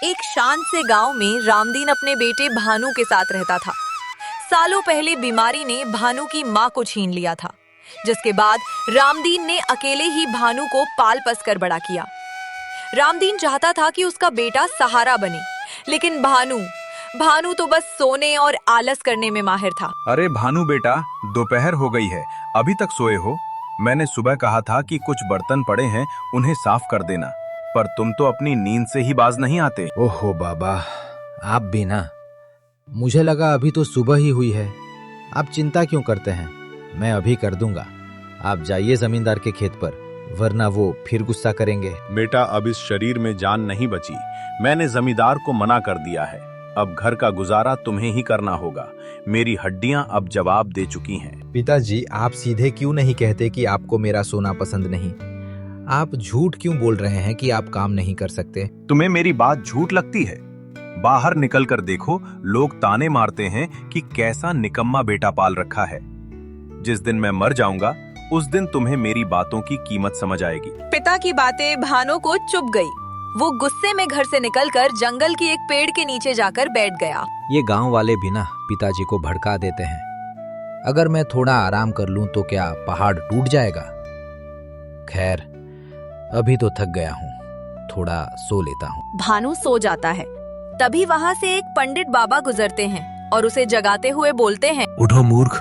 एक शांत से गांव में रामदीन अपने बेटे भानु के साथ रहता था। सालों पहले बीमारी ने भानु की मां को छीन लिया था, जिसके बाद रामदीन ने अकेले ही भानु को पाल पस कर बड़ा किया। रामदीन चाहता था कि उसका बेटा सहारा बने, लेकिन भानु तो बस सोने और आलस करने में माहिर था। अरे भानु बेटा, दोपहर हो गई है, अभी तक सोए हो? मैंने सुबह कहा था कि कुछ बर्तन पड़े हैं, उन्हें साफ कर देना, पर तुम तो अपनी नींद से ही बाज नहीं आते। ओहो बाबा, आप भी ना। मुझे लगा अभी तो सुबह ही हुई है। आप चिंता क्यों करते हैं, मैं अभी कर दूंगा। आप जाइए जमींदार के खेत पर, वरना वो फिर गुस्सा करेंगे। बेटा, अब इस शरीर में जान नहीं बची। मैंने जमींदार को मना कर दिया है। अब घर का गुजारा तुम्हें ही करना होगा। मेरी हड्डियां अब जवाब दे चुकी हैं। पिताजी, आप सीधे क्यों नहीं कहते कि आपको मेरा सोना पसंद नहीं? आप झूठ क्यों बोल रहे हैं कि आप काम नहीं कर सकते? तुम्हें मेरी बात झूठ लगती है? बाहर निकल कर देखो, लोग ताने मारते हैं कि कैसा निकम्मा बेटा पाल रखा है। जिस दिन मैं मर जाऊंगा, उस दिन तुम्हें मेरी बातों की कीमत समझ आएगी। पिता की बातें भानु को चुभ गई। वो गुस्से में घर से निकलकर जंगल की एक पेड़ के नीचे जाकर बैठ गया। ये गांव वाले भी ना पिताजी को भड़का देते हैं। अगर मैं थोड़ा आराम कर लूं तो क्या पहाड़ टूट जाएगा? खैर, अभी तो थक गया हूँ, थोड़ा सो लेता हूँ। भानु सो जाता है। तभी वहाँ से एक पंडित बाबा गुजरते हैं और उसे जगाते हुए बोलते हैं, उठो मूर्ख,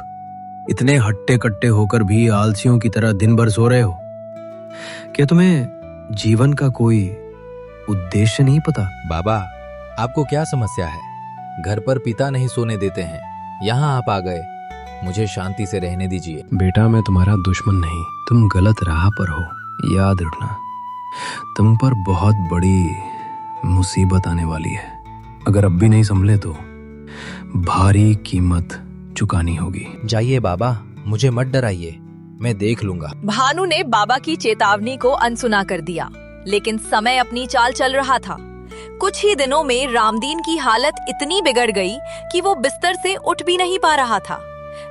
इतने हट्टे कट्टे होकर भी आलसियों की तरह दिन भर सो रहे हो। क्या तुम्हें जीवन का कोई उद्देश्य नहीं पता? बाबा, आपको क्या समस्या है? घर पर पिता नहीं सोने देते हैं, यहाँ आप आ गए। मुझे शांति से रहने दीजिए। बेटा, मैं तुम्हारा दुश्मन नहीं, तुम गलत राह पर हो। याद रखना, तुम पर बहुत बड़ी मुसीबत आने वाली है। अगर अब भी नहीं संभले तो भारी कीमत चुकानी होगी। जाइए बाबा, मुझे मत डराइए, मैं देख लूंगा। भानु ने बाबा की चेतावनी को अनसुना कर दिया, लेकिन समय अपनी चाल चल रहा था। कुछ ही दिनों में रामदीन की हालत इतनी बिगड़ गई कि वो बिस्तर से उठ भी नहीं पा रहा था।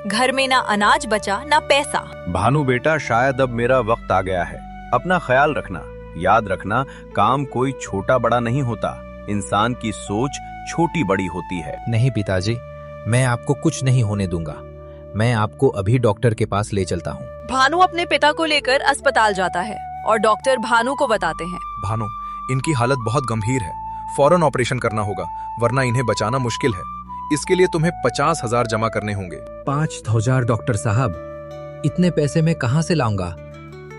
घर में ना अनाज बचा, ना पैसा। भानु बेटा, शायद अब मेरा वक्त आ गया है। अपना ख्याल रखना। याद रखना, काम कोई छोटा बड़ा नहीं होता। इंसान की सोच छोटी बड़ी होती है। नहीं पिताजी, मैं आपको कुछ नहीं होने दूंगा। मैं आपको अभी डॉक्टर के पास ले चलता हूँ। भानु अपने पिता को लेकर अस्पताल जाता है और डॉक्टर भानु को बताते हैं, भानु, इनकी हालत बहुत गंभीर है, फौरन ऑपरेशन करना होगा, वरना इन्हें बचाना मुश्किल है। इसके लिए तुम्हें 50,000 जमा करने होंगे। 5,000 डॉक्टर साहब, इतने पैसे मैं कहाँ से लाऊंगा?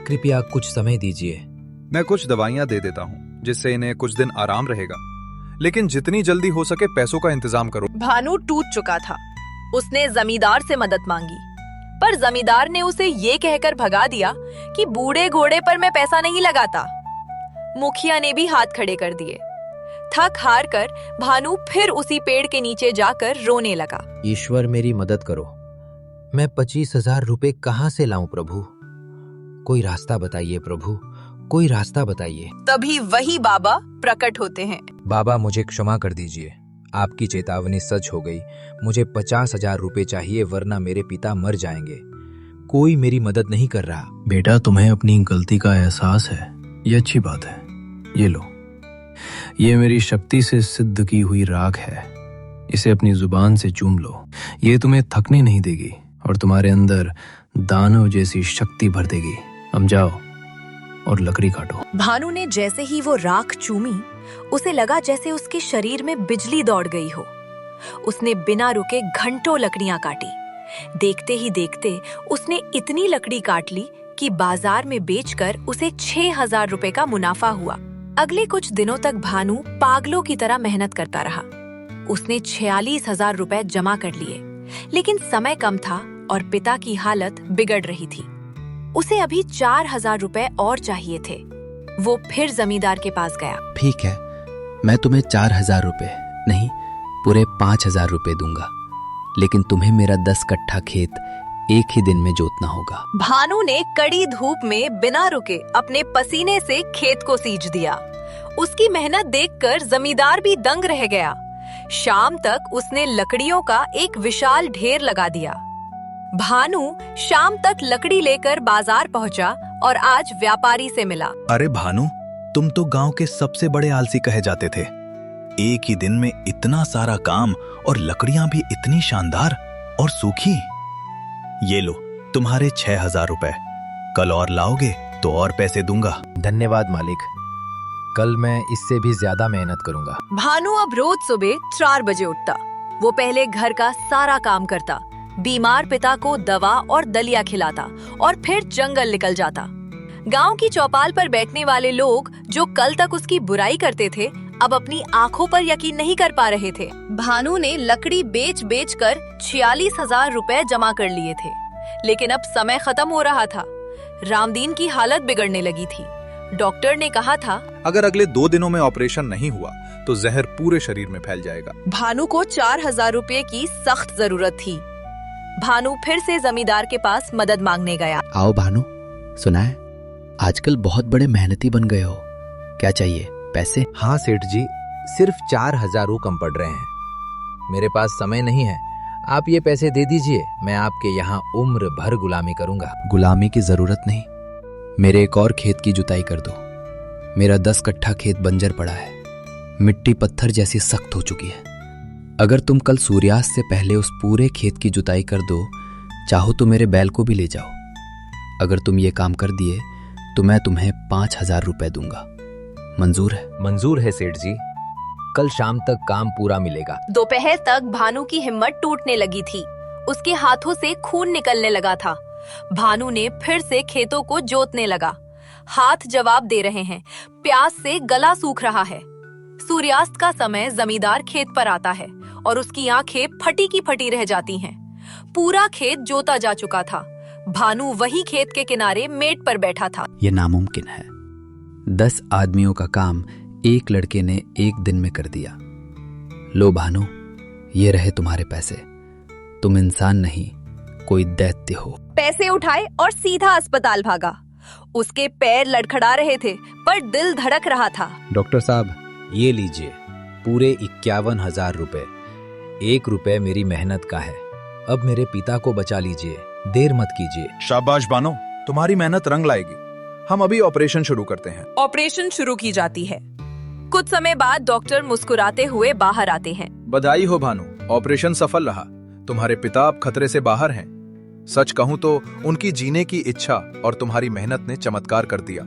कृपया कुछ समय दीजिए। मैं कुछ दवाइयाँ दे देता हूँ, जिससे इन्हें कुछ दिन आराम रहेगा, लेकिन जितनी जल्दी हो सके पैसों का इंतजाम करो। भानु टूट चुका था। उसने जमींदार से मदद मांगी, पर जमींदार ने उसे ये कहकर भगा दिया कि बूढ़े घोड़े पर मैं पैसा नहीं लगाता। मुखिया ने भी हाथ खड़े कर दिए। थक हार कर भानु फिर उसी पेड़ के नीचे जाकर रोने लगा। ईश्वर, मेरी मदद करो। मैं 25,000 रुपए कहाँ से लाऊं प्रभु? कोई रास्ता बताइए प्रभु, कोई रास्ता बताइए। तभी वही बाबा प्रकट होते हैं। बाबा, मुझे क्षमा कर दीजिए, आपकी चेतावनी सच हो गई। मुझे 50,000 रुपए चाहिए, वरना मेरे पिता मर जाएंगे। कोई मेरी मदद नहीं कर रहा। बेटा, तुम्हें अपनी गलती का एहसास है, ये अच्छी बात है। ये लो, ये मेरी शक्ति से सिद्ध की हुई राख है। इसे अपनी जुबान से चूम लो। ये तुम्हें थकने नहीं देगी और तुम्हारे अंदर दानव जैसी शक्ति भर देगी। हम जाओ और लकड़ी काटो। भानु ने जैसे ही वो राख चूमी, उसे लगा जैसे उसके शरीर में बिजली दौड़ गई हो। उसने बिना रुके घंटों लकड़ियां काटी। देखते ही देखते उसने इतनी लकड़ी काट ली कि बाजार में बेचकर उसे 6,000 रुपए का मुनाफा हुआ। अगले कुछ दिनों तक भानु पागलों की तरह मेहनत करता रहा। उसने 46,000 रुपए जमा कर लिए, लेकिन समय कम था और पिता की हालत बिगड़ रही थी। उसे अभी 4,000 रुपए और चाहिए थे। वो फिर जमींदार के पास गया। ठीक है, मैं तुम्हें 4,000 रुपए नहीं, पूरे 5,000 रुपए दूंगा, लेकिन तुम्हें मेरा 10 कट्ठा खेत एक ही दिन में जोतना होगा। भानु ने कड़ी धूप में बिना रुके अपने पसीने से खेत को सींच दिया। उसकी मेहनत देखकर जमींदार भी दंग रह गया। शाम तक उसने लकड़ियों का एक विशाल ढेर लगा दिया। भानु शाम तक लकड़ी लेकर बाजार पहुंचा और आज व्यापारी से मिला। अरे भानु, तुम तो गांव के सबसे बड़े आलसी कहे जाते थे। एक ही दिन में इतना सारा काम और लकड़ियां भी इतनी शानदार और सूखी। ये लो तुम्हारे 6,000 रुपए। कल और लाओगे तो और पैसे दूंगा। धन्यवाद मालिक, कल मैं इससे भी ज्यादा मेहनत करूंगा। भानु अब रोज सुबह 4 बजे उठता। वो पहले घर का सारा काम करता, बीमार पिता को दवा और दलिया खिलाता और फिर जंगल निकल जाता। गांव की चौपाल पर बैठने वाले लोग जो कल तक उसकी बुराई करते थे, अब अपनी आंखों पर यकीन नहीं कर पा रहे थे। भानु ने लकड़ी बेच बेच कर 46,000 रुपए जमा कर लिए थे, लेकिन अब समय खत्म हो रहा था। रामदीन की हालत बिगड़ने लगी थी। डॉक्टर ने कहा था, अगर अगले 2 दिनों में ऑपरेशन नहीं हुआ तो जहर पूरे शरीर में फैल जाएगा। भानु को 4,000 रुपए की सख्त जरूरत थी। भानु फिर से जमींदार के पास मदद मांगने गया। आओ भानु, सुना है आजकल बहुत बड़े मेहनती बन गए हो। क्या चाहिए? पैसे? हाँ सेठ जी, सिर्फ 4,000 रू कम पड़ रहे हैं। मेरे पास समय नहीं है, आप ये पैसे दे दीजिए, मैं आपके यहाँ उम्र भर गुलामी करूंगा। गुलामी की जरूरत नहीं, मेरे एक और खेत की जुताई कर दो। मेरा 10 कट्ठा खेत बंजर पड़ा है, मिट्टी पत्थर जैसी सख्त हो चुकी है। अगर तुम कल सूर्यास्त से पहले उस पूरे खेत की जुताई कर दो, चाहो तो मेरे बैल को भी ले जाओ। अगर तुम ये काम कर दिए तो मैं तुम्हें 5,000 रुपए दूंगा। मंजूर है? मंजूर है सेठ जी, कल शाम तक काम पूरा मिलेगा। दोपहर तक भानु की हिम्मत टूटने लगी थी। उसके हाथों से खून निकलने लगा था। भानु ने फिर से खेतों को जोतने लगा। हाथ जवाब दे रहे हैं, प्यास से गला सूख रहा है। सूर्यास्त का समय जमींदार खेत पर आता है और उसकी आंखें फटी की फटी रह जाती हैं। पूरा खेत जोता जा चुका था। भानु वही खेत के किनारे मेट पर बैठा था। ये नामुमकिन है। 10 आदमियों का काम एक लड़के ने एक दिन में कर दिया। लो भानु, ये रहे तुम्हारे पैसे। तुम इंसान नहीं, कोई दैत्य हो। पैसे उठाए और सीधा अस्पताल भागा। उसके पैर लड़खड़ा रहे थे पर दिल धड़क रहा था। डॉक्टर साहब, ये लीजिए पूरे 51,000 रुपए। 1 रुपए मेरी मेहनत का है। अब मेरे पिता को बचा लीजिए, देर मत कीजिए। शाबाश बानो, तुम्हारी मेहनत रंग लाएगी। हम अभी ऑपरेशन शुरू करते हैं। ऑपरेशन शुरू की जाती है। कुछ समय बाद डॉक्टर मुस्कुराते हुए बाहर आते हैं। बधाई हो भानु, ऑपरेशन सफल रहा। तुम्हारे पिता अब खतरे से बाहर हैं। सच कहूं तो उनकी जीने की इच्छा और तुम्हारी मेहनत ने चमत्कार कर दिया।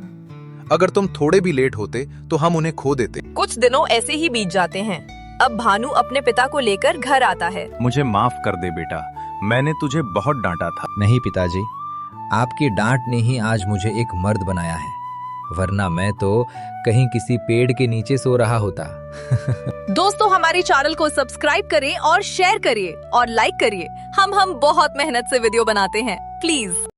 अगर तुम थोड़े भी लेट होते तो हम उन्हें खो देते। कुछ दिनों ऐसे ही बीत जाते हैं। अब भानु अपने पिता को लेकर घर आता है। मुझे माफ कर दे बेटा, मैंने तुझे बहुत डांटा था। नहीं पिताजी, आपकी डांट ने ही आज मुझे एक मर्द बनाया है, वरना मैं तो कहीं किसी पेड़ के नीचे सो रहा होता। दोस्तों, हमारे चैनल को सब्सक्राइब करें और शेयर करिए और लाइक करिए। हम बहुत मेहनत से वीडियो बनाते हैं, प्लीज।